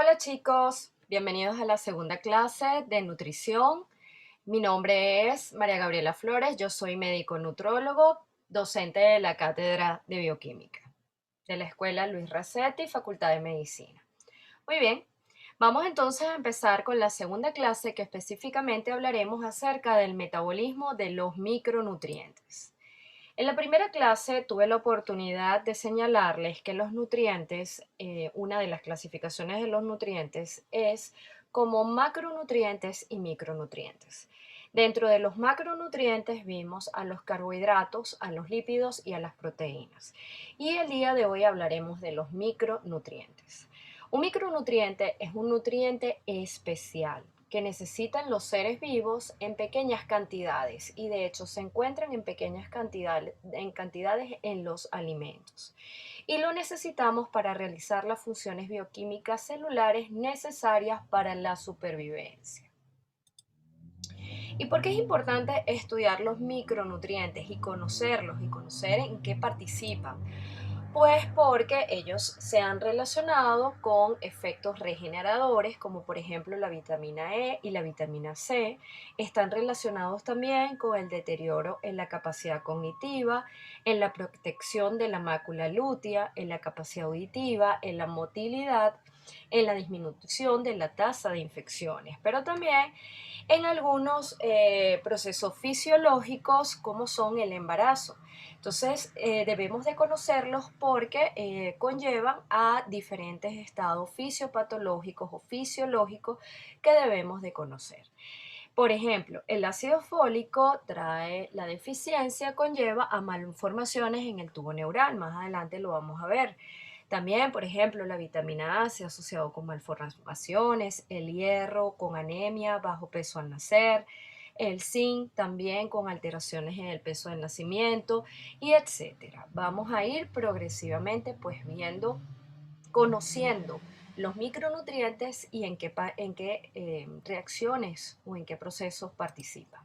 Hola chicos, bienvenidos a la segunda clase de nutrición. Mi nombre es María Gabriela Flores, yo soy médico nutrólogo, docente de la Cátedra de Bioquímica de la Escuela Luis Racetti, Facultad de Medicina. Muy bien, vamos entonces a empezar con la segunda clase que específicamente hablaremos acerca del metabolismo de los micronutrientes. En la primera clase tuve la oportunidad de señalarles que los nutrientes, una de las clasificaciones de los nutrientes es como macronutrientes y micronutrientes. Dentro de los macronutrientes vimos a los carbohidratos, a los lípidos y a las proteínas. Y el día de hoy hablaremos de los micronutrientes. Un micronutriente es un nutriente especial que necesitan los seres vivos en pequeñas cantidades y de hecho se encuentran en pequeñas cantidades en los alimentos. Y lo necesitamos para realizar las funciones bioquímicas celulares necesarias para la supervivencia. ¿Y por qué es importante estudiar los micronutrientes y conocerlos y conocer en qué participan? Pues porque ellos se han relacionado con efectos regeneradores, como por ejemplo la vitamina E y la vitamina C. Están relacionados también con el deterioro en la capacidad cognitiva, en la protección de la mácula lútea, en la capacidad auditiva, en la motilidad, en la disminución de la tasa de infecciones, pero también en algunos procesos fisiológicos como son el embarazo. Entonces, debemos de conocerlos porque conllevan a diferentes estados fisiopatológicos o fisiológicos que debemos de conocer. Por ejemplo, el ácido fólico trae la deficiencia, conlleva a malformaciones en el tubo neural. Más adelante lo vamos a ver. También, por ejemplo, la vitamina A se ha asociado con malformaciones, el hierro con anemia, bajo peso al nacer, el zinc también con alteraciones en el peso del nacimiento y etcétera. Vamos a ir progresivamente pues viendo, conociendo los micronutrientes y en qué reacciones o en qué procesos participan.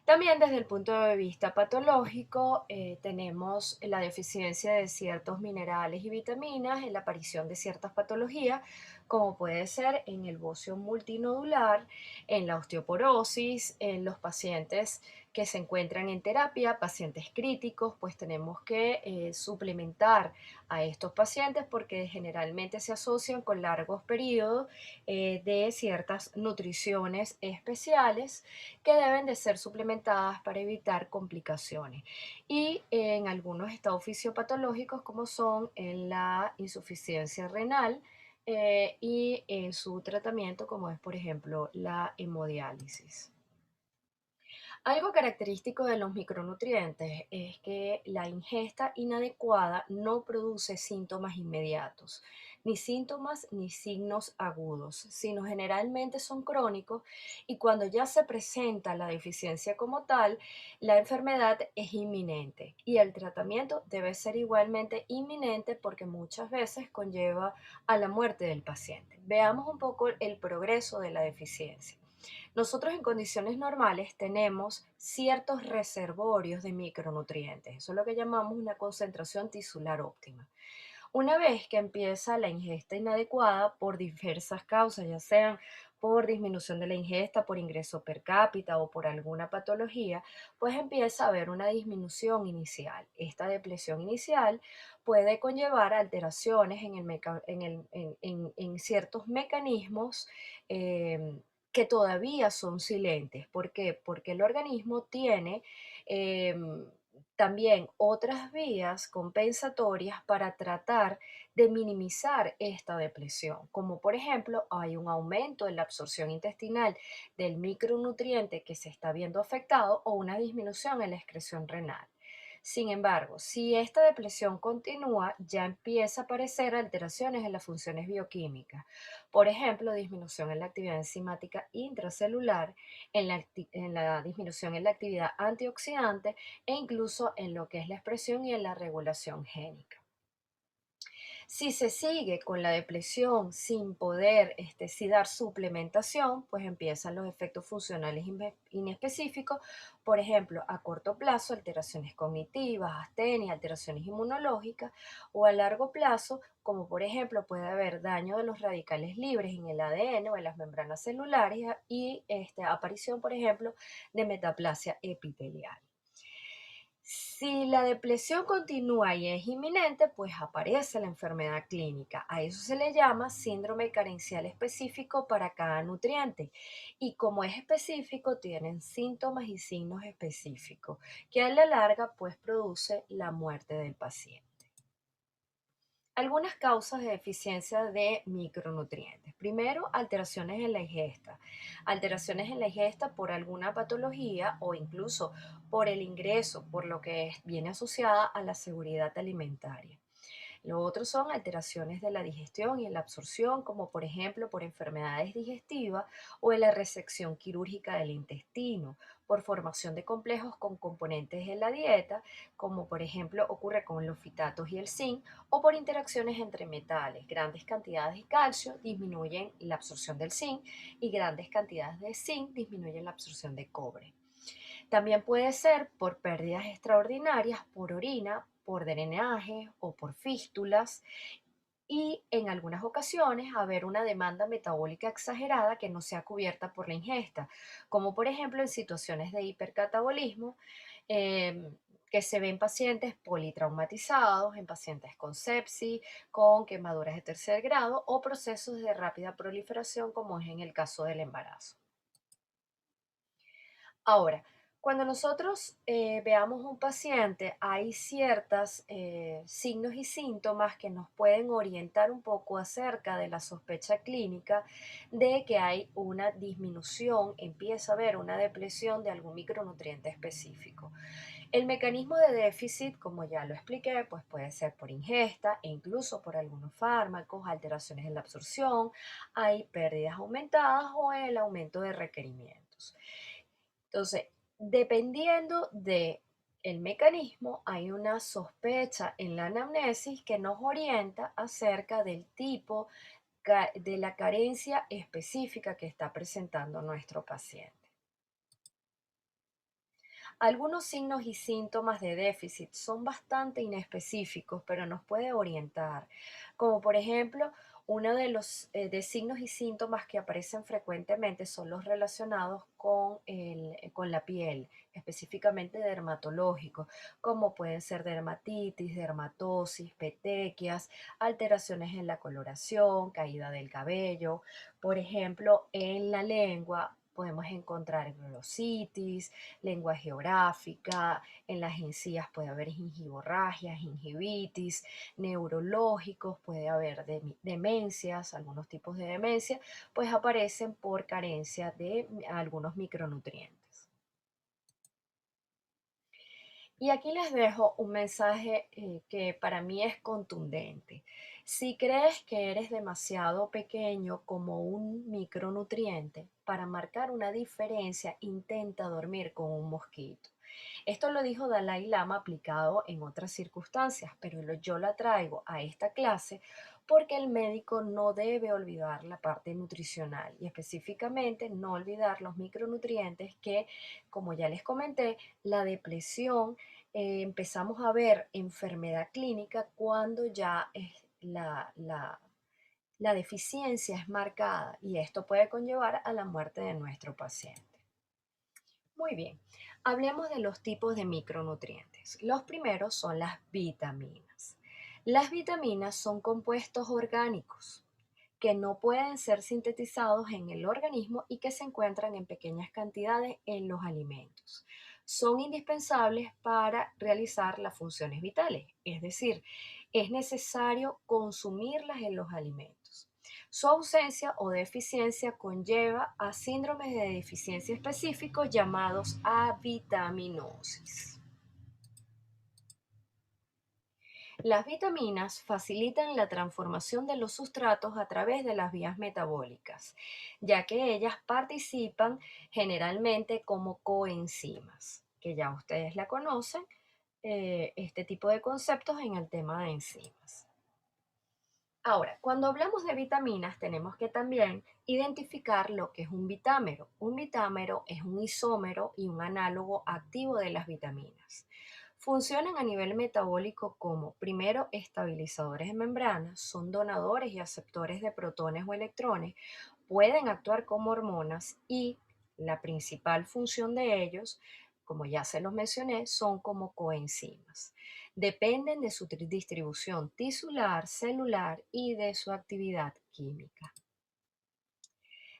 También desde el punto de vista patológico, tenemos la deficiencia de ciertos minerales y vitaminas en la aparición de ciertas patologías, como puede ser en el bocio multinodular, en la osteoporosis, en los pacientes que se encuentran en terapia, pacientes críticos, pues tenemos que suplementar a estos pacientes porque generalmente se asocian con largos periodos de ciertas nutriciones especiales que deben de ser suplementadas para evitar complicaciones. Y en algunos estados fisiopatológicos como son en la insuficiencia renal y en su tratamiento como es por ejemplo la hemodiálisis. Algo característico de los micronutrientes es que la ingesta inadecuada no produce síntomas inmediatos, ni síntomas ni signos agudos, sino generalmente son crónicos y cuando ya se presenta la deficiencia como tal, la enfermedad es inminente y el tratamiento debe ser igualmente inminente porque muchas veces conlleva a la muerte del paciente. Veamos un poco el progreso de la deficiencia. Nosotros en condiciones normales tenemos ciertos reservorios de micronutrientes, eso es lo que llamamos una concentración tisular óptima. Una vez que empieza la ingesta inadecuada por diversas causas, ya sean por disminución de la ingesta, por ingreso per cápita o por alguna patología, pues empieza a haber una disminución inicial. Esta depresión inicial puede conllevar alteraciones en ciertos mecanismos que todavía son silentes. ¿Por qué? Porque el organismo tiene también otras vías compensatorias para tratar de minimizar esta depresión, como por ejemplo hay un aumento en la absorción intestinal del micronutriente que se está viendo afectado o una disminución en la excreción renal. Sin embargo, si esta depresión continúa, ya empieza a aparecer alteraciones en las funciones bioquímicas. Por ejemplo, disminución en la actividad enzimática intracelular, en la disminución en la actividad antioxidante e incluso en lo que es la expresión y en la regulación génica. Si se sigue con la depresión sin poder sí dar suplementación, pues empiezan los efectos funcionales inespecíficos, por ejemplo, a corto plazo, alteraciones cognitivas, astenia, alteraciones inmunológicas, o a largo plazo, como por ejemplo puede haber daño de los radicales libres en el ADN o en las membranas celulares y aparición, por ejemplo, de metaplasia epitelial. Si la depresión continúa y es inminente, pues aparece la enfermedad clínica. A eso se le llama síndrome carencial específico para cada nutriente. Y como es específico, tienen síntomas y signos específicos, que a la larga pues produce la muerte del paciente. Algunas causas de deficiencia de micronutrientes. Primero, alteraciones en la ingesta. Alteraciones en la ingesta por alguna patología o incluso por el ingreso, por lo que viene asociada a la seguridad alimentaria. Lo otro son alteraciones de la digestión y en la absorción, como por ejemplo por enfermedades digestivas o en la resección quirúrgica del intestino, por formación de complejos con componentes en la dieta, como por ejemplo ocurre con los fitatos y el zinc, o por interacciones entre metales. Grandes cantidades de calcio disminuyen la absorción del zinc y grandes cantidades de zinc disminuyen la absorción de cobre. También puede ser por pérdidas extraordinarias, por orina, por drenaje o por fístulas y en algunas ocasiones haber una demanda metabólica exagerada que no sea cubierta por la ingesta, como por ejemplo en situaciones de hipercatabolismo que se ven en pacientes politraumatizados, en pacientes con sepsis, con quemaduras de tercer grado o procesos de rápida proliferación como es en el caso del embarazo. Ahora, cuando nosotros veamos un paciente, hay ciertos signos y síntomas que nos pueden orientar un poco acerca de la sospecha clínica de que hay una disminución, empieza a haber una depresión de algún micronutriente específico. El mecanismo de déficit, como ya lo expliqué, pues puede ser por ingesta e incluso por algunos fármacos, alteraciones en la absorción, hay pérdidas aumentadas o el aumento de requerimientos. Entonces, dependiendo de el mecanismo, hay una sospecha en la anamnesis que nos orienta acerca del tipo de la carencia específica que está presentando nuestro paciente. Algunos signos y síntomas de déficit son bastante inespecíficos, pero nos puede orientar, como por ejemplo, uno de los de signos y síntomas que aparecen frecuentemente son los relacionados con la piel, específicamente dermatológicos, como pueden ser dermatitis, dermatosis, petequias, alteraciones en la coloración, caída del cabello, por ejemplo, en la lengua. Podemos encontrar glositis, lengua geográfica, en las encías puede haber gingivorragia, gingivitis, neurológicos, puede haber demencias, algunos tipos de demencia, pues aparecen por carencia de algunos micronutrientes. Y aquí les dejo un mensaje que para mí es contundente. Si crees que eres demasiado pequeño como un micronutriente, para marcar una diferencia, intenta dormir con un mosquito. Esto lo dijo Dalai Lama aplicado en otras circunstancias, pero yo la traigo a esta clase porque el médico no debe olvidar la parte nutricional y específicamente no olvidar los micronutrientes que, como ya les comenté, la depresión empezamos a ver enfermedad clínica cuando ya la deficiencia es marcada y esto puede conllevar a la muerte de nuestro paciente. Muy bien, hablemos de los tipos de micronutrientes. Los primeros son las vitaminas. Las vitaminas son compuestos orgánicos que no pueden ser sintetizados en el organismo y que se encuentran en pequeñas cantidades en los alimentos. Son indispensables para realizar las funciones vitales, es decir, es necesario consumirlas en los alimentos. Su ausencia o deficiencia conlleva a síndromes de deficiencia específicos llamados avitaminosis. Las vitaminas facilitan la transformación de los sustratos a través de las vías metabólicas, ya que ellas participan generalmente como coenzimas, que ya ustedes la conocen, este tipo de conceptos en el tema de enzimas. Ahora, cuando hablamos de vitaminas, tenemos que también identificar lo que es un vitámero. Un vitámero es un isómero y un análogo activo de las vitaminas. Funcionan a nivel metabólico como, primero, estabilizadores de membranas, son donadores y aceptores de protones o electrones, pueden actuar como hormonas y la principal función de ellos, como ya se los mencioné, son como coenzimas. Dependen de su distribución tisular, celular y de su actividad química.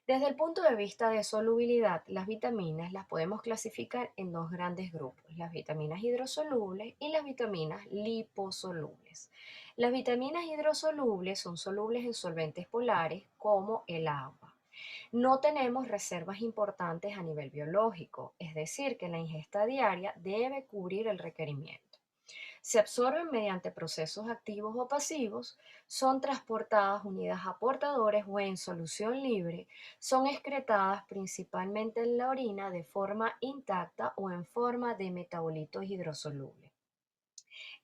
Desde el punto de vista de solubilidad, las vitaminas las podemos clasificar en dos grandes grupos, las vitaminas hidrosolubles y las vitaminas liposolubles. Las vitaminas hidrosolubles son solubles en solventes polares como el agua. No tenemos reservas importantes a nivel biológico, es decir, que la ingesta diaria debe cubrir el requerimiento. Se absorben mediante procesos activos o pasivos, son transportadas unidas a portadores o en solución libre, son excretadas principalmente en la orina de forma intacta o en forma de metabolitos hidrosolubles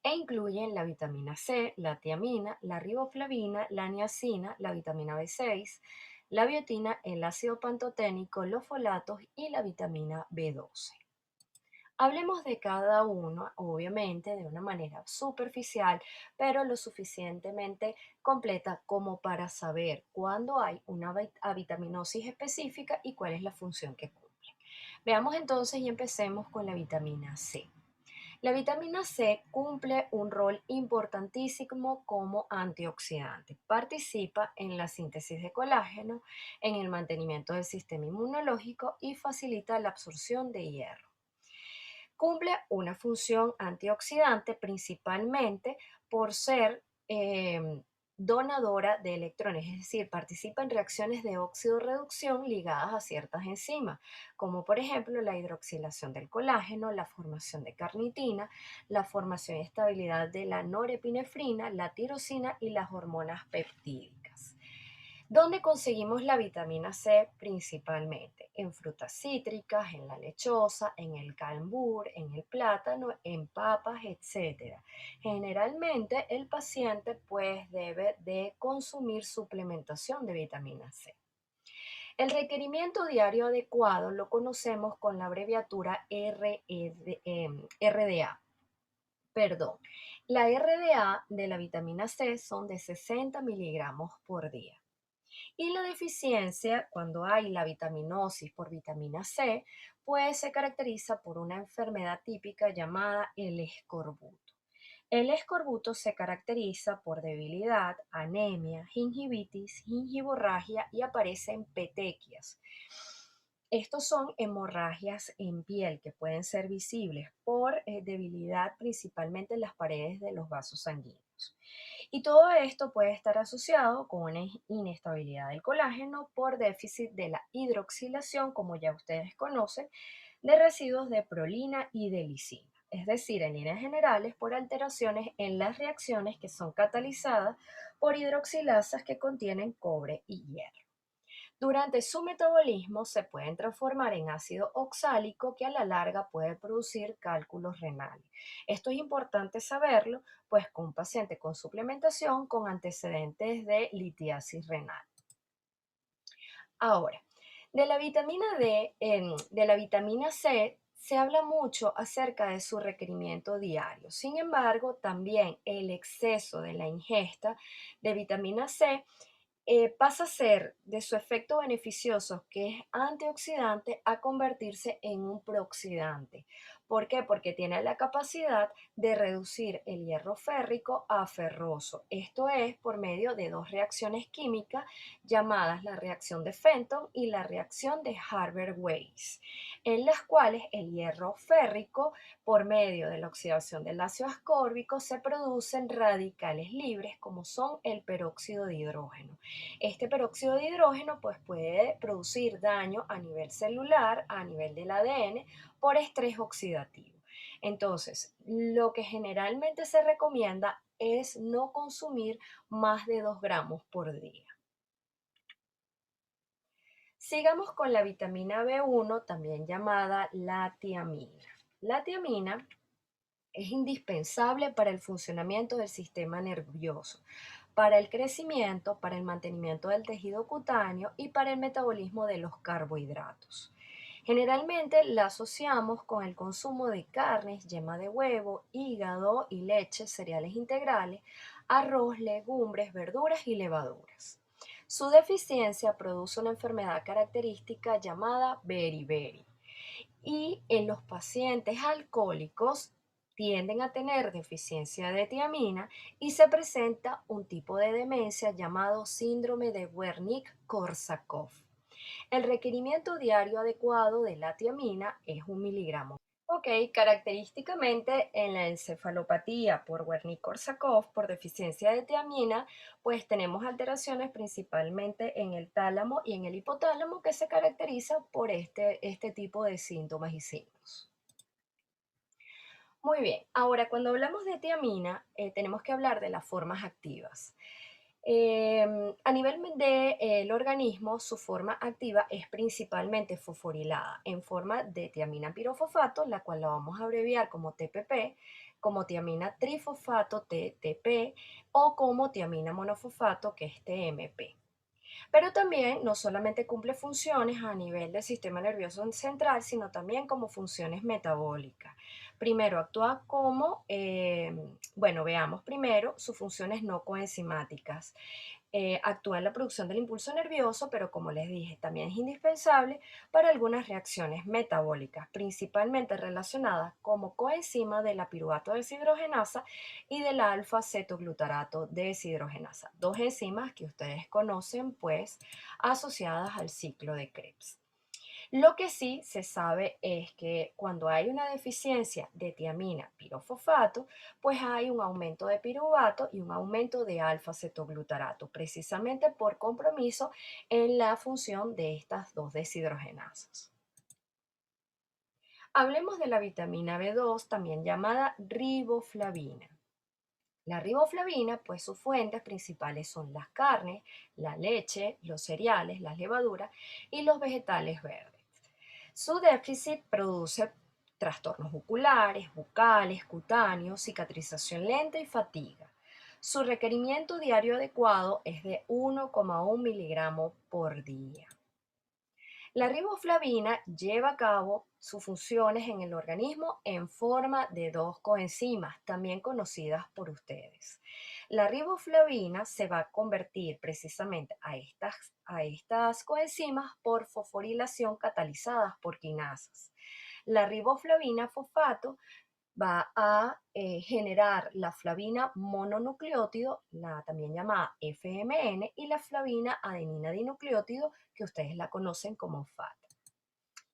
e incluyen la vitamina C, la tiamina, la riboflavina, la niacina, la vitamina B6, la biotina, el ácido pantoténico, los folatos y la vitamina B12. Hablemos de cada uno, obviamente, de una manera superficial, pero lo suficientemente completa como para saber cuándo hay una avitaminosis específica y cuál es la función que cumple. Veamos entonces y empecemos con la vitamina C. La vitamina C cumple un rol importantísimo como antioxidante. Participa en la síntesis de colágeno, en el mantenimiento del sistema inmunológico y facilita la absorción de hierro. Cumple una función antioxidante principalmente por ser donadora de electrones, es decir, participa en reacciones de óxido-reducción ligadas a ciertas enzimas, como por ejemplo la hidroxilación del colágeno, la formación de carnitina, la formación y estabilidad de la norepinefrina, la tirosina y las hormonas peptídicas. ¿Dónde conseguimos la vitamina C? Principalmente en frutas cítricas, en la lechosa, en el cambur, en el plátano, en papas, etcétera. Generalmente el paciente pues debe de consumir suplementación de vitamina C. El requerimiento diario adecuado lo conocemos con la abreviatura RDA. Perdón, la RDA de la vitamina C son de 60 miligramos por día. Y la deficiencia, cuando hay la vitaminosis por vitamina C, pues se caracteriza por una enfermedad típica llamada el escorbuto. El escorbuto se caracteriza por debilidad, anemia, gingivitis, gingivorragia y aparecen petequias. Estos son hemorragias en piel que pueden ser visibles por debilidad principalmente en las paredes de los vasos sanguíneos. Y todo esto puede estar asociado con una inestabilidad del colágeno por déficit de la hidroxilación, como ya ustedes conocen, de residuos de prolina y de lisina. Es decir, en líneas generales, por alteraciones en las reacciones que son catalizadas por hidroxilasas que contienen cobre y hierro. Durante su metabolismo se pueden transformar en ácido oxálico que a la larga puede producir cálculos renales. Esto es importante saberlo, pues con un paciente con suplementación con antecedentes de litiasis renal. Ahora, de la vitamina D, de la vitamina C, se habla mucho acerca de su requerimiento diario. Sin embargo, también el exceso de la ingesta de vitamina C pasa a ser de su efecto beneficioso, que es antioxidante, a convertirse en un prooxidante. ¿Por qué? Porque tiene la capacidad de reducir el hierro férrico a ferroso. Esto es por medio de dos reacciones químicas llamadas la reacción de Fenton y la reacción de Haber-Weiss, en las cuales el hierro férrico, por medio de la oxidación del ácido ascórbico, se producen radicales libres como son el peróxido de hidrógeno. Este peróxido de hidrógeno pues, puede producir daño a nivel celular, a nivel del ADN, por estrés oxidativo. Entonces, lo que generalmente se recomienda es no consumir más de 2 gramos por día. Sigamos con la vitamina B1, también llamada la tiamina. La tiamina es indispensable para el funcionamiento del sistema nervioso, para el crecimiento, para el mantenimiento del tejido cutáneo y para el metabolismo de los carbohidratos. Generalmente la asociamos con el consumo de carnes, yema de huevo, hígado y leche, cereales integrales, arroz, legumbres, verduras y levaduras. Su deficiencia produce una enfermedad característica llamada beriberi. Y en los pacientes alcohólicos tienden a tener deficiencia de tiamina y se presenta un tipo de demencia llamado síndrome de Wernicke-Korsakoff. El requerimiento diario adecuado de la tiamina es 1 miligramo. Ok, característicamente en la encefalopatía por Wernicke-Korsakoff por deficiencia de tiamina, pues tenemos alteraciones principalmente en el tálamo y en el hipotálamo que se caracteriza por este tipo de síntomas y signos. Muy bien, ahora cuando hablamos de tiamina, tenemos que hablar de las formas activas. A nivel del organismo, su forma activa es principalmente fosforilada en forma de tiamina pirofosfato, la cual la vamos a abreviar como TPP, como tiamina trifosfato, TTP, o como tiamina monofosfato, que es TMP. Pero también no solamente cumple funciones a nivel del sistema nervioso central, sino también como funciones metabólicas. Primero, actúa como, bueno, veamos primero sus funciones no coenzimáticas. Actúa en la producción del impulso nervioso, pero como les dije, también es indispensable para algunas reacciones metabólicas, principalmente relacionadas como coenzima de la piruvato deshidrogenasa y del alfa-cetoglutarato deshidrogenasa, dos enzimas que ustedes conocen, pues, asociadas al ciclo de Krebs. Lo que sí se sabe es que cuando hay una deficiencia de tiamina pirofosfato, pues hay un aumento de piruvato y un aumento de alfa-cetoglutarato, precisamente por compromiso en la función de estas dos deshidrogenasas. Hablemos de la vitamina B2, también llamada riboflavina. La riboflavina, pues sus fuentes principales son las carnes, la leche, los cereales, las levaduras y los vegetales verdes. Su déficit produce trastornos oculares, bucales, cutáneos, cicatrización lenta y fatiga. Su requerimiento diario adecuado es de 1,1 miligramos por día. La riboflavina lleva a cabo sus funciones en el organismo en forma de dos coenzimas, también conocidas por ustedes. La riboflavina se va a convertir precisamente a estas coenzimas por fosforilación catalizadas por quinasas. La riboflavina fosfato va a generar la flavina mononucleótido, la también llamada FMN, y la flavina adenina dinucleótido, que ustedes la conocen como FAT.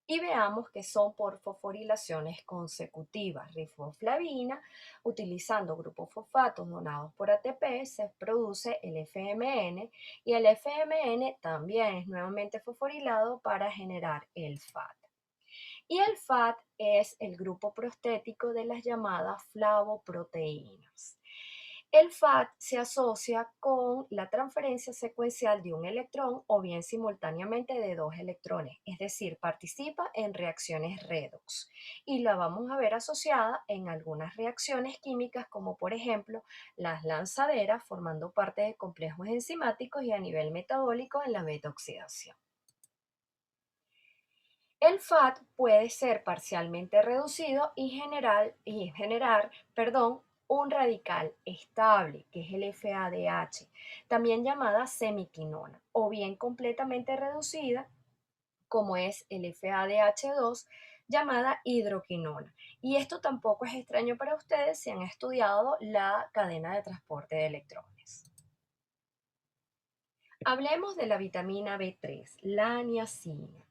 Y veamos que son por fosforilaciones consecutivas. Riboflavina, utilizando grupos fosfatos donados por ATP, se produce el FMN y el FMN también es nuevamente fosforilado para generar el FAT. Y el FAT es el grupo prostético de las llamadas flavoproteínas. El FAT se asocia con la transferencia secuencial de un electrón o bien simultáneamente de dos electrones, es decir, participa en reacciones redox y la vamos a ver asociada en algunas reacciones químicas como por ejemplo las lanzaderas formando parte de complejos enzimáticos y a nivel metabólico en la beta oxidación. El FAT puede ser parcialmente reducido y generar, un radical estable, que es el FADH, también llamada semiquinona, o bien completamente reducida, como es el FADH2, llamada hidroquinona. Y esto tampoco es extraño para ustedes si han estudiado la cadena de transporte de electrones. Hablemos de la vitamina B3, la niacina.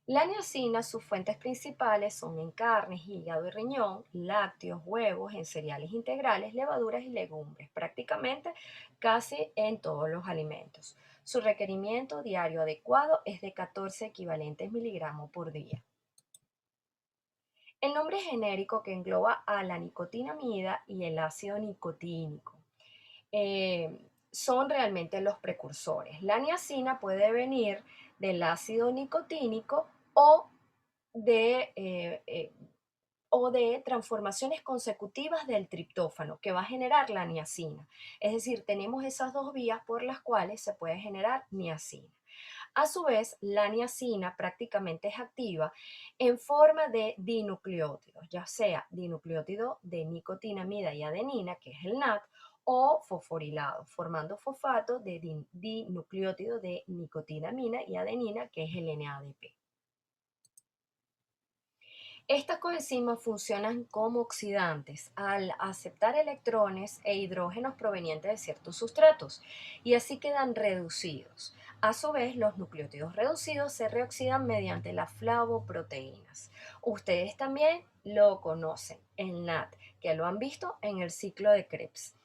La niacina, sus fuentes principales son en carnes, hígado y riñón, lácteos, huevos, en cereales integrales, levaduras y legumbres, prácticamente casi en todos los alimentos. Su requerimiento diario adecuado es de 14 equivalentes miligramos por día. El nombre genérico que engloba a la nicotinamida y el ácido nicotínico son realmente los precursores. La niacina puede venir del ácido nicotínico o de o de transformaciones consecutivas del triptófano que va a generar la niacina. Es decir, tenemos esas dos vías por las cuales se puede generar niacina. A su vez, la niacina prácticamente es activa en forma de dinucleótidos, ya sea dinucleótido de nicotinamida y adenina, que es el NAD, o fosforilado, formando fosfato de dinucleótido de nicotinamina y adenina, que es el NADP. Estas coenzimas funcionan como oxidantes al aceptar electrones e hidrógenos provenientes de ciertos sustratos y así quedan reducidos. A su vez, los nucleótidos reducidos se reoxidan mediante las flavoproteínas. Ustedes también lo conocen, el NAD, que lo han visto en el ciclo de Krebs.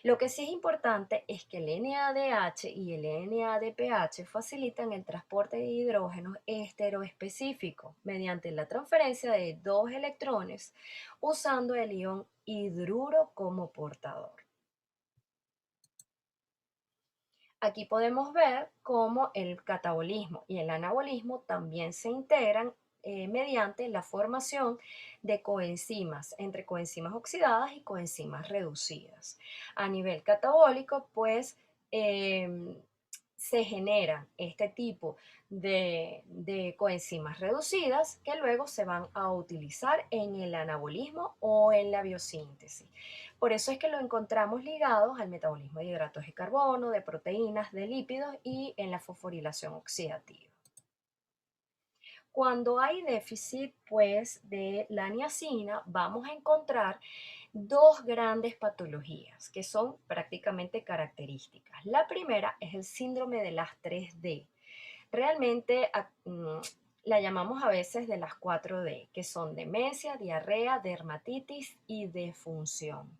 Lo que sí es importante es que el NADH y el NADPH facilitan el transporte de hidrógenos estereoespecíficos mediante la transferencia de dos electrones usando el ion hidruro como portador. Aquí podemos ver cómo el catabolismo y el anabolismo también se integran mediante la formación de coenzimas, entre coenzimas oxidadas y coenzimas reducidas. A nivel catabólico, pues se generan este tipo de coenzimas reducidas que luego se van a utilizar en el anabolismo o en la biosíntesis. Por eso es que lo encontramos ligados al metabolismo de hidratos de carbono, de proteínas, de lípidos y en la fosforilación oxidativa. Cuando hay déficit, pues, de la niacina, vamos a encontrar dos grandes patologías que son prácticamente características. La primera es el síndrome de las 3D. Realmente la llamamos a veces de las 4D, que son demencia, diarrea, dermatitis y defunción.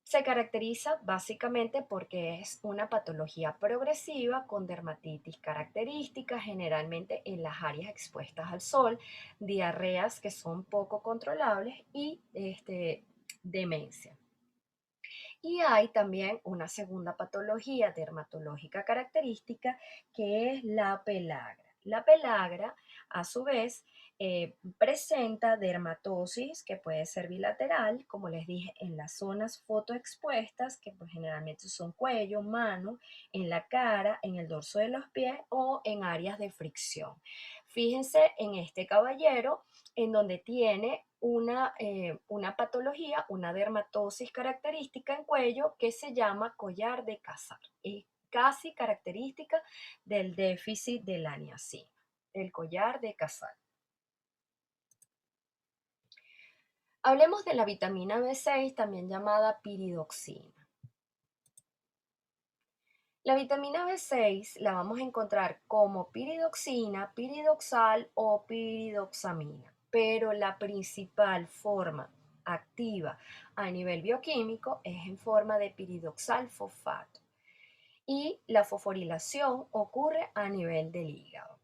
Se caracteriza básicamente porque es una patología progresiva con dermatitis característica, generalmente en las áreas expuestas al sol, diarreas que son poco controlables y demencia. Y hay también una segunda patología dermatológica característica que es la pelagra. La pelagra, a su vez, presenta dermatosis que puede ser bilateral, como les dije, en las zonas fotoexpuestas, que pues, generalmente son cuello, mano, en la cara, en el dorso de los pies o en áreas de fricción. Fíjense en este caballero en donde tiene una patología, una dermatosis característica en cuello que se llama collar de Casar. Es casi característica del déficit de la niacina, el collar de Casar. Hablemos de la vitamina B6, también llamada piridoxina. La vitamina B6 la vamos a encontrar como piridoxina, piridoxal o piridoxamina, pero la principal forma activa a nivel bioquímico es en forma de piridoxal fosfato y la fosforilación ocurre a nivel del hígado.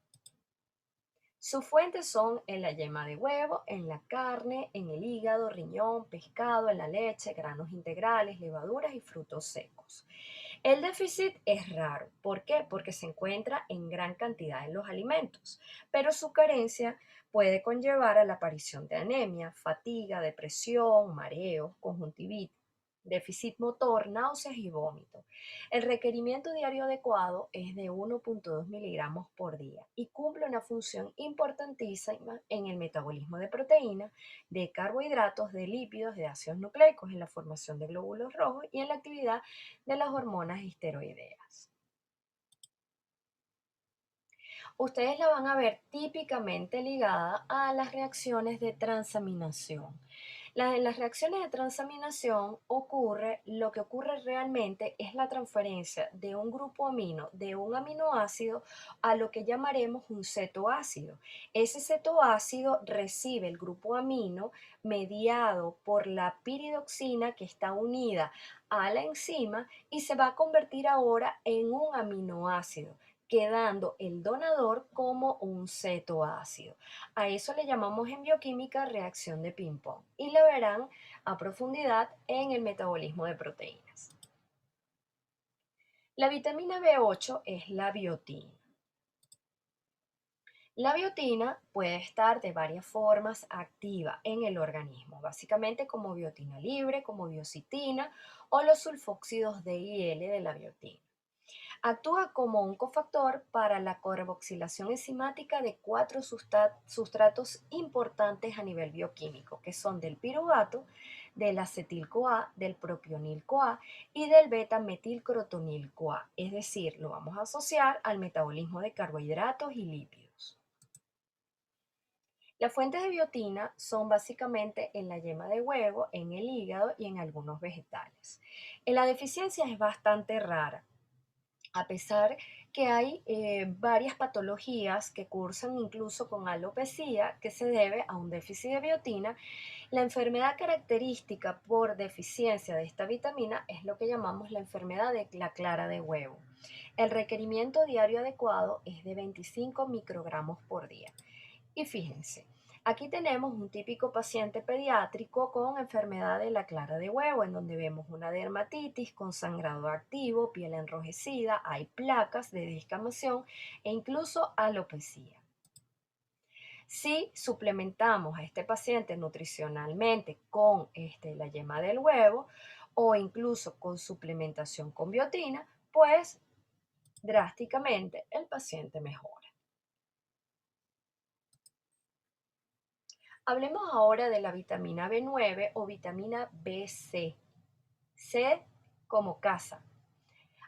Sus fuentes son en la yema de huevo, en la carne, en el hígado, riñón, pescado, en la leche, granos integrales, levaduras y frutos secos. El déficit es raro. ¿Por qué? Porque se encuentra en gran cantidad en los alimentos, pero su carencia puede conllevar a la aparición de anemia, fatiga, depresión, mareos, conjuntivitis, déficit motor, náuseas y vómito. El requerimiento diario adecuado es de 1,2 miligramos por día y cumple una función importantísima en el metabolismo de proteínas, de carbohidratos, de lípidos, de ácidos nucleicos, en la formación de glóbulos rojos y en la actividad de las hormonas esteroideas. Ustedes la van a ver típicamente ligada a las reacciones de transaminación. En las reacciones de transaminación lo que ocurre realmente es la transferencia de un grupo amino, de un aminoácido, a lo que llamaremos un cetoácido. Ese cetoácido recibe el grupo amino mediado por la piridoxina que está unida a la enzima y se va a convertir ahora en un aminoácido, quedando el donador como un cetoácido. A eso le llamamos en bioquímica reacción de ping-pong y la verán a profundidad en el metabolismo de proteínas. La vitamina B8 es la biotina. La biotina puede estar de varias formas activa en el organismo, básicamente como biotina libre, como biocitina o los sulfóxidos D y L de la biotina. Actúa como un cofactor para la carboxilación enzimática de cuatro sustratos importantes a nivel bioquímico, que son del piruvato, del acetil-CoA, del propionil-CoA y del beta-metilcrotonil-CoA. Es decir, lo vamos a asociar al metabolismo de carbohidratos y lípidos. Las fuentes de biotina son básicamente en la yema de huevo, en el hígado y en algunos vegetales. En la deficiencia es bastante rara, a pesar que hay varias patologías que cursan incluso con alopecia que se debe a un déficit de biotina. La enfermedad característica por deficiencia de esta vitamina es lo que llamamos la enfermedad de la clara de huevo. El requerimiento diario adecuado es de 25 microgramos por día. Y fíjense, aquí tenemos un típico paciente pediátrico con enfermedad de la clara de huevo, en donde vemos una dermatitis con sangrado activo, piel enrojecida, hay placas de descamación e incluso alopecia. Si suplementamos a este paciente nutricionalmente con la yema del huevo o incluso con suplementación con biotina, pues drásticamente el paciente mejora. Hablemos ahora de la vitamina B9 o vitamina BC. C como casa.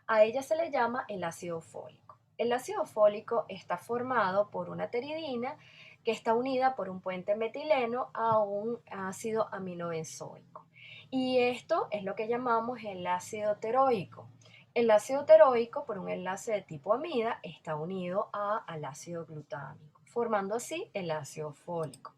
A ella se le llama el ácido fólico. El ácido fólico está formado por una pteridina que está unida por un puente metileno a un ácido aminobenzoico. Y esto es lo que llamamos el ácido teroico. El ácido teroico, por un enlace de tipo amida, está unido al ácido glutámico, formando así el ácido fólico.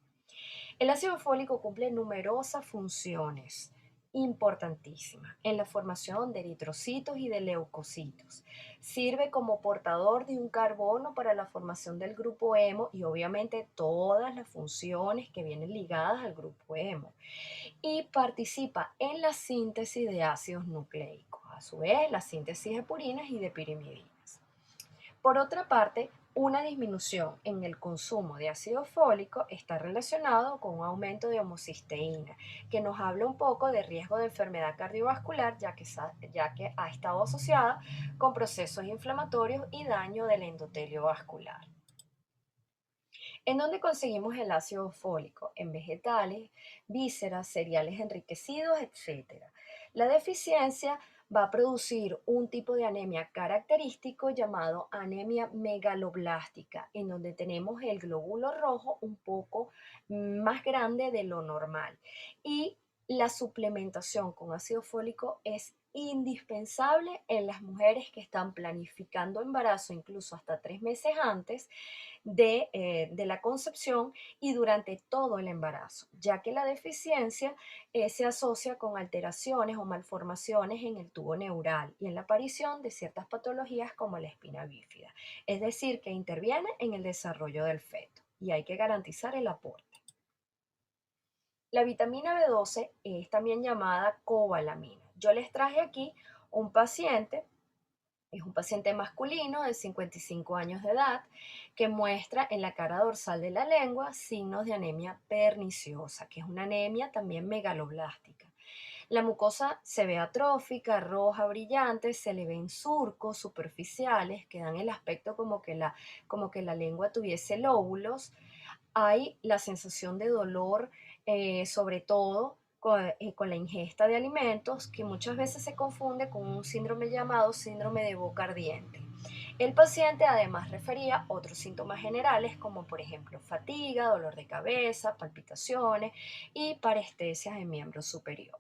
El ácido fólico cumple numerosas funciones importantísimas en la formación de eritrocitos y de leucocitos. Sirve como portador de un carbono para la formación del grupo hemo y obviamente todas las funciones que vienen ligadas al grupo hemo. Y participa en la síntesis de ácidos nucleicos, a su vez la síntesis de purinas y de pirimidinas. Por otra parte, una disminución en el consumo de ácido fólico está relacionado con un aumento de homocisteína, que nos habla un poco de riesgo de enfermedad cardiovascular, ya que ha estado asociada con procesos inflamatorios y daño del endotelio vascular. ¿En dónde conseguimos el ácido fólico? En vegetales, vísceras, cereales enriquecidos, etcétera. La deficiencia va a producir un tipo de anemia característico llamado anemia megaloblástica, en donde tenemos el glóbulo rojo un poco más grande de lo normal. Y la suplementación con ácido fólico es indispensable en las mujeres que están planificando embarazo incluso hasta 3 meses antes de la concepción y durante todo el embarazo, ya que la deficiencia se asocia con alteraciones o malformaciones en el tubo neural y en la aparición de ciertas patologías como la espina bífida, es decir, que interviene en el desarrollo del feto y hay que garantizar el aporte. La vitamina B12 es también llamada cobalamina. Yo les traje aquí un paciente. Es un paciente masculino de 55 años de edad que muestra en la cara dorsal de la lengua signos de anemia perniciosa, que es una anemia también megaloblástica. La mucosa se ve atrófica, roja, brillante, se le ven surcos superficiales que dan el aspecto como que la lengua tuviese lóbulos. Hay la sensación de dolor, sobre todo con la ingesta de alimentos, que muchas veces se confunde con un síndrome llamado síndrome de boca ardiente. El paciente además refería otros síntomas generales como por ejemplo fatiga, dolor de cabeza, palpitaciones y parestesias en miembro superior.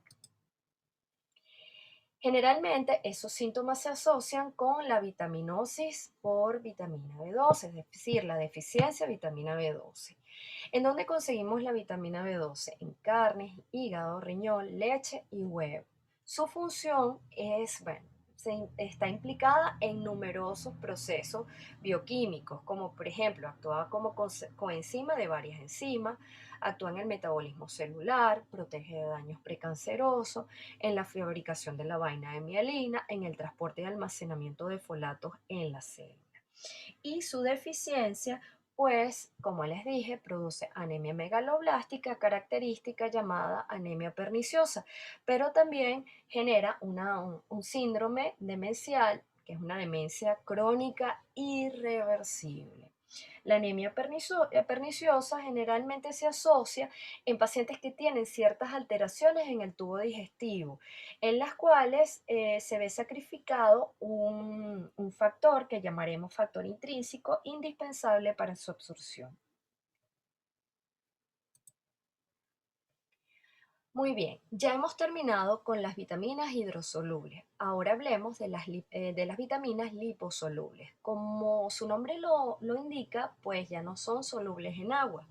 Generalmente esos síntomas se asocian con la vitaminosis por vitamina B12, es decir, la deficiencia de vitamina B12. ¿En dónde conseguimos la vitamina B12? En carnes, hígado, riñón, leche y huevo. Su función es, bueno, está implicada en numerosos procesos bioquímicos, como por ejemplo actúa como coenzima de varias enzimas, actúa en el metabolismo celular, protege de daños precancerosos, en la fabricación de la vaina de mielina, en el transporte y almacenamiento de folatos en la célula. Y su deficiencia pues, como les dije, produce anemia megaloblástica característica llamada anemia perniciosa, pero también genera un síndrome demencial, que es una demencia crónica irreversible. La anemia perniciosa generalmente se asocia en pacientes que tienen ciertas alteraciones en el tubo digestivo, en las cuales se ve sacrificado un factor que llamaremos factor intrínseco indispensable para su absorción. Muy bien, ya hemos terminado con las vitaminas hidrosolubles. Ahora hablemos de de las vitaminas liposolubles. Como su nombre lo indica, pues ya no son solubles en agua,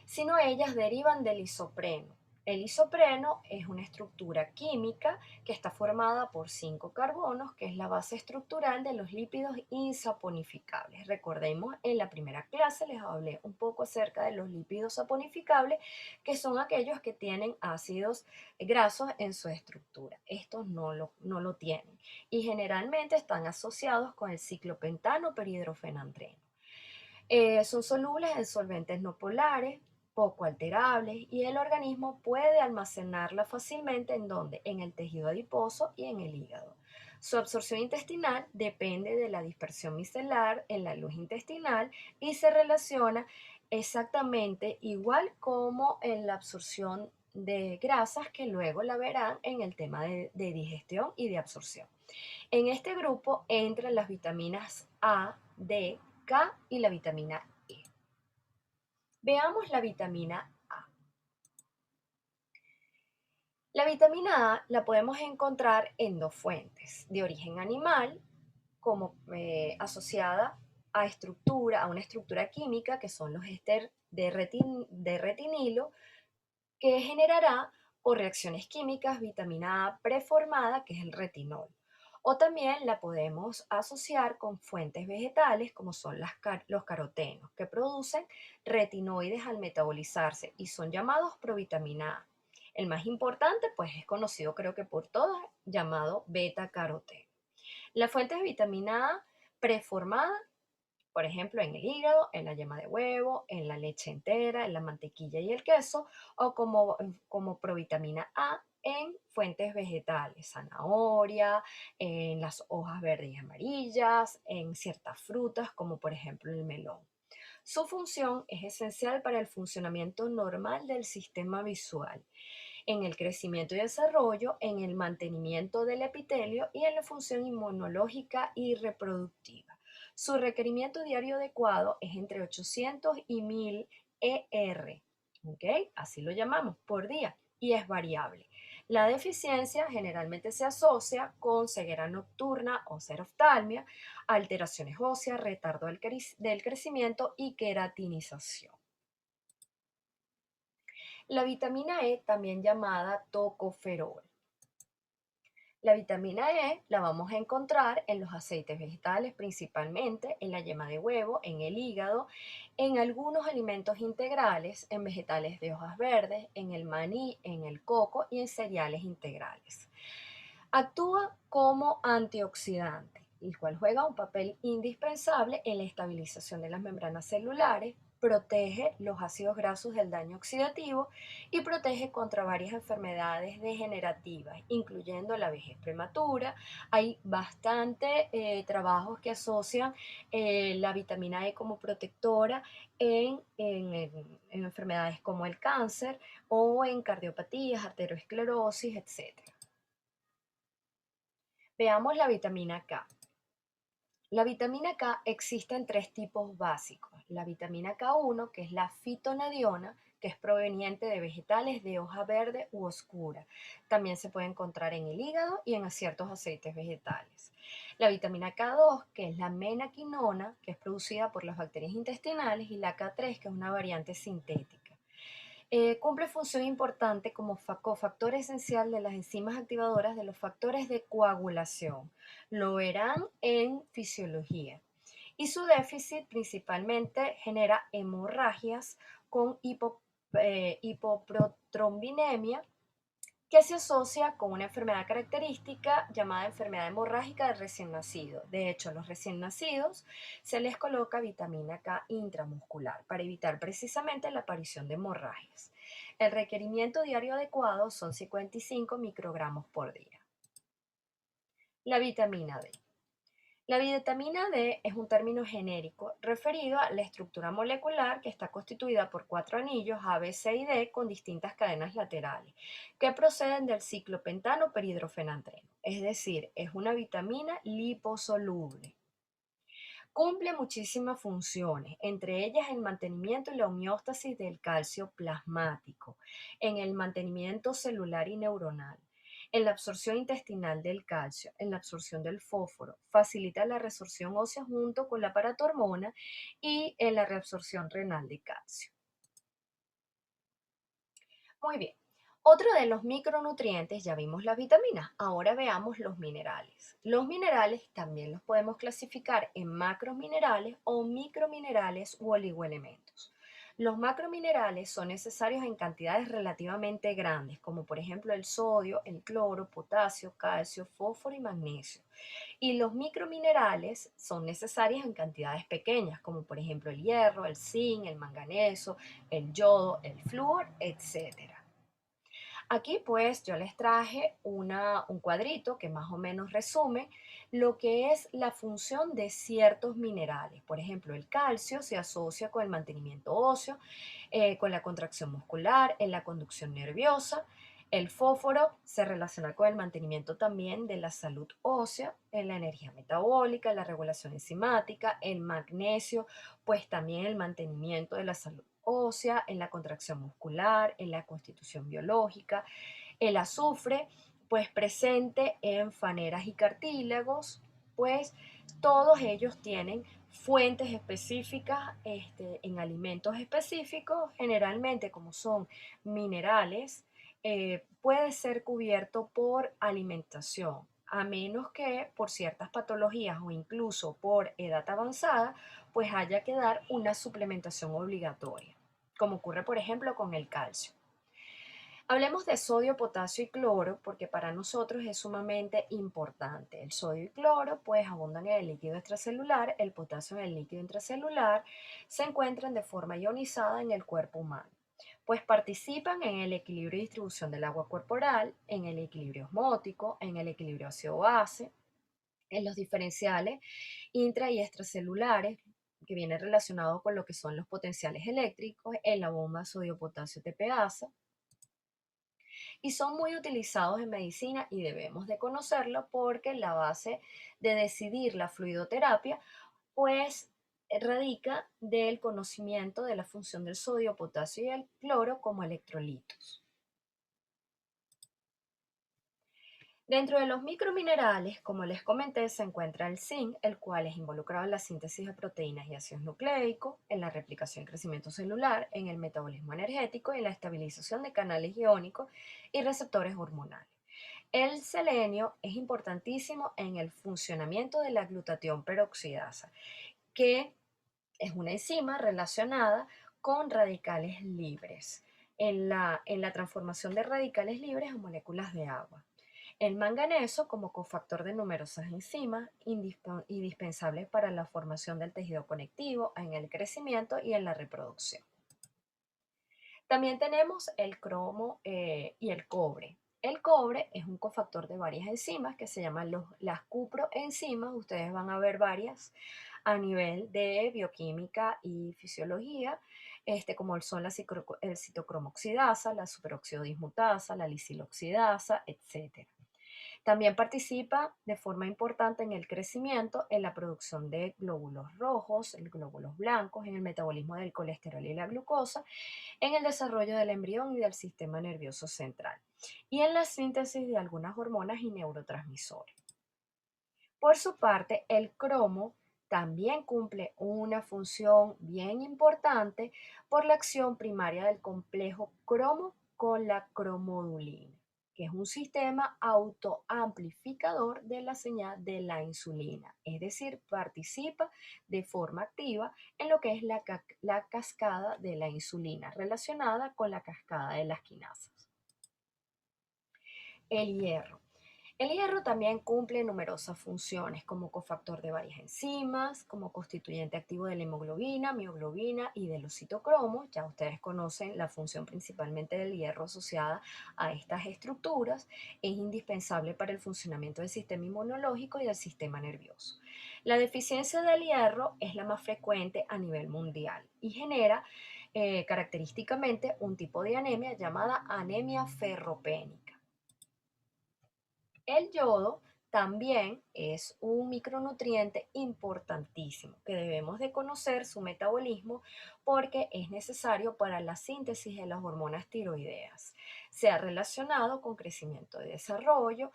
sino ellas derivan del isopreno. El isopreno es una estructura química que está formada por 5 carbonos, que es la base estructural de los lípidos insaponificables. Recordemos, en la primera clase les hablé un poco acerca de los lípidos saponificables, que son aquellos que tienen ácidos grasos en su estructura. Estos no lo tienen y generalmente están asociados con el ciclopentano perhidrofenandreno. Son solubles en solventes no polares, poco alterables y el organismo puede almacenarla fácilmente en donde, en el tejido adiposo y en el hígado. Su absorción intestinal depende de la dispersión micelar en la luz intestinal y se relaciona exactamente igual como en la absorción de grasas que luego la verán en el tema de digestión y de absorción. En este grupo entran las vitaminas A, D, K y la vitamina E. Veamos la vitamina A. La vitamina A la podemos encontrar en dos fuentes, de origen animal, como asociada a una estructura química que son los éster de retinilo, que generará por reacciones químicas vitamina A preformada, que es el retinol. O también la podemos asociar con fuentes vegetales, como son los carotenos, que producen retinoides al metabolizarse y son llamados provitamina A. El más importante, pues es conocido creo que por todos, llamado beta caroteno. La fuente de vitamina A preformada, por ejemplo, en el hígado, en la yema de huevo, en la leche entera, en la mantequilla y el queso, o como provitamina A en fuentes vegetales, zanahoria, en las hojas verdes y amarillas, en ciertas frutas, como por ejemplo el melón. Su función es esencial para el funcionamiento normal del sistema visual, en el crecimiento y desarrollo, en el mantenimiento del epitelio y en la función inmunológica y reproductiva. Su requerimiento diario adecuado es entre 800 y 1000 ER, ¿ok? Así lo llamamos, por día, y es variable. La deficiencia generalmente se asocia con ceguera nocturna o seroftalmia, alteraciones óseas, retardo del crecimiento y queratinización. La vitamina E, también llamada tocoferol. La vitamina E la vamos a encontrar en los aceites vegetales, principalmente en la yema de huevo, en el hígado, en algunos alimentos integrales, en vegetales de hojas verdes, en el maní, en el coco y en cereales integrales. Actúa como antioxidante, el cual juega un papel indispensable en la estabilización de las membranas celulares, protege los ácidos grasos del daño oxidativo y protege contra varias enfermedades degenerativas, incluyendo la vejez prematura. Hay bastante trabajos que asocian la vitamina E como protectora en enfermedades como el cáncer o en cardiopatías, arteriosclerosis, etc. Veamos la vitamina K. La vitamina K existe en tres tipos básicos. La vitamina K1, que es la fitonadiona, que es proveniente de vegetales de hoja verde u oscura. También se puede encontrar en el hígado y en ciertos aceites vegetales. La vitamina K2, que es la menaquinona, que es producida por las bacterias intestinales, y la K3, que es una variante sintética. Cumple función importante como cofactor esencial de las enzimas activadoras de los factores de coagulación. Lo verán en fisiología. Y su déficit principalmente genera hemorragias con hipoprotrombinemia, que se asocia con una enfermedad característica llamada enfermedad hemorrágica del recién nacido. De hecho, a los recién nacidos se les coloca vitamina K intramuscular para evitar precisamente la aparición de hemorragias. El requerimiento diario adecuado son 55 microgramos por día. La vitamina D. La vitamina D es un término genérico referido a la estructura molecular que está constituida por cuatro anillos A, B, C y D con distintas cadenas laterales que proceden del ciclopentano perhidrofenantreno, es decir, es una vitamina liposoluble. Cumple muchísimas funciones, entre ellas el mantenimiento y la homeostasis del calcio plasmático, en el mantenimiento celular y neuronal, en la absorción intestinal del calcio, en la absorción del fósforo, facilita la resorción ósea junto con la paratormona y en la reabsorción renal de calcio. Muy bien. Otro de los micronutrientes, ya vimos las vitaminas, ahora veamos los minerales. Los minerales también los podemos clasificar en macrominerales o microminerales u oligoelementos. Los macrominerales son necesarios en cantidades relativamente grandes, como por ejemplo el sodio, el cloro, potasio, calcio, fósforo y magnesio. Y los microminerales son necesarios en cantidades pequeñas, como por ejemplo el hierro, el zinc, el manganeso, el yodo, el flúor, etc. Aquí pues yo les traje un cuadrito que más o menos resume lo que es la función de ciertos minerales. Por ejemplo, el calcio se asocia con el mantenimiento óseo, con la contracción muscular, en la conducción nerviosa. El fósforo se relaciona con el mantenimiento también de la salud ósea, en la energía metabólica, en la regulación enzimática. El magnesio, pues también el mantenimiento de la salud ósea, en la contracción muscular, en la constitución biológica. El azufre, pues presente en faneras y cartílagos, pues todos ellos tienen fuentes específicas en alimentos específicos, generalmente como son minerales, puede ser cubierto por alimentación, a menos que por ciertas patologías o incluso por edad avanzada, pues haya que dar una suplementación obligatoria, como ocurre por ejemplo con el calcio. Hablemos de sodio, potasio y cloro porque para nosotros es sumamente importante. El sodio y cloro pues abundan en el líquido extracelular, el potasio en el líquido intracelular, se encuentran de forma ionizada en el cuerpo humano, pues participan en el equilibrio y distribución del agua corporal, en el equilibrio osmótico, en el equilibrio ácido-base, en los diferenciales intra y extracelulares, que viene relacionado con lo que son los potenciales eléctricos, en la bomba sodio-potasio TPasa, y son muy utilizados en medicina y debemos de conocerlo porque la base de decidir la fluidoterapia pues radica del conocimiento de la función del sodio, potasio y el cloro como electrolitos. Dentro de los microminerales, como les comenté, se encuentra el zinc, el cual es involucrado en la síntesis de proteínas y ácidos nucleicos, en la replicación y crecimiento celular, en el metabolismo energético y en la estabilización de canales iónicos y receptores hormonales. El selenio es importantísimo en el funcionamiento de la glutatión peroxidasa, que es una enzima relacionada con radicales libres, en la transformación de radicales libres a moléculas de agua. El manganeso como cofactor de numerosas enzimas indispensables para la formación del tejido conectivo, en el crecimiento y en la reproducción. También tenemos el cromo y el cobre. El cobre es un cofactor de varias enzimas que se llaman las cuproenzimas. Ustedes van a ver varias a nivel de bioquímica y fisiología, como son el citocromoxidasa, la superoxidodismutasa, la lisiloxidasa, etc. También participa de forma importante en el crecimiento, en la producción de glóbulos rojos, glóbulos blancos, en el metabolismo del colesterol y la glucosa, en el desarrollo del embrión y del sistema nervioso central, y en la síntesis de algunas hormonas y neurotransmisores. Por su parte, el cromo también cumple una función bien importante por la acción primaria del complejo cromo con la cromodulina, que es un sistema autoamplificador de la señal de la insulina, es decir, participa de forma activa en lo que es la cascada de la insulina relacionada con la cascada de las quinasas. El hierro. El hierro también cumple numerosas funciones como cofactor de varias enzimas, como constituyente activo de la hemoglobina, mioglobina y de los citocromos. Ya ustedes conocen la función principalmente del hierro asociada a estas estructuras. Es indispensable para el funcionamiento del sistema inmunológico y del sistema nervioso. La deficiencia del hierro es la más frecuente a nivel mundial y genera característicamente un tipo de anemia llamada anemia ferropénica. El yodo también es un micronutriente importantísimo que debemos de conocer su metabolismo porque es necesario para la síntesis de las hormonas tiroideas. Se ha relacionado con crecimiento y desarrollo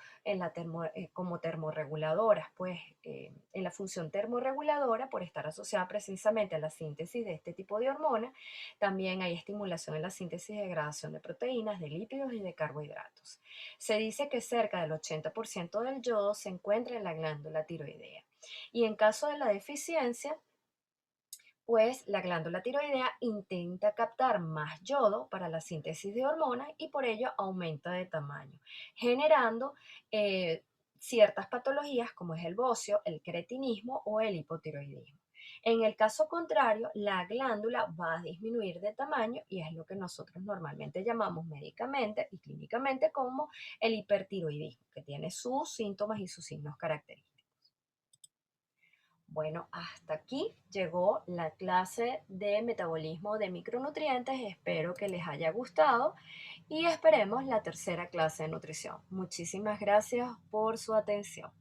como termorreguladoras, pues en la función termorreguladora por estar asociada precisamente a la síntesis de este tipo de hormonas. También hay estimulación en la síntesis y degradación de proteínas, de lípidos y de carbohidratos. Se dice que cerca del 80% del yodo se encuentra en la glándula tiroidea. Y en caso de la deficiencia, pues la glándula tiroidea intenta captar más yodo para la síntesis de hormonas y por ello aumenta de tamaño, generando ciertas patologías como es el bocio, el cretinismo o el hipotiroidismo. En el caso contrario, la glándula va a disminuir de tamaño y es lo que nosotros normalmente llamamos médicamente y clínicamente como el hipertiroidismo, que tiene sus síntomas y sus signos característicos. Bueno, hasta aquí llegó la clase de metabolismo de micronutrientes. Espero que les haya gustado y esperemos la tercera clase de nutrición. Muchísimas gracias por su atención.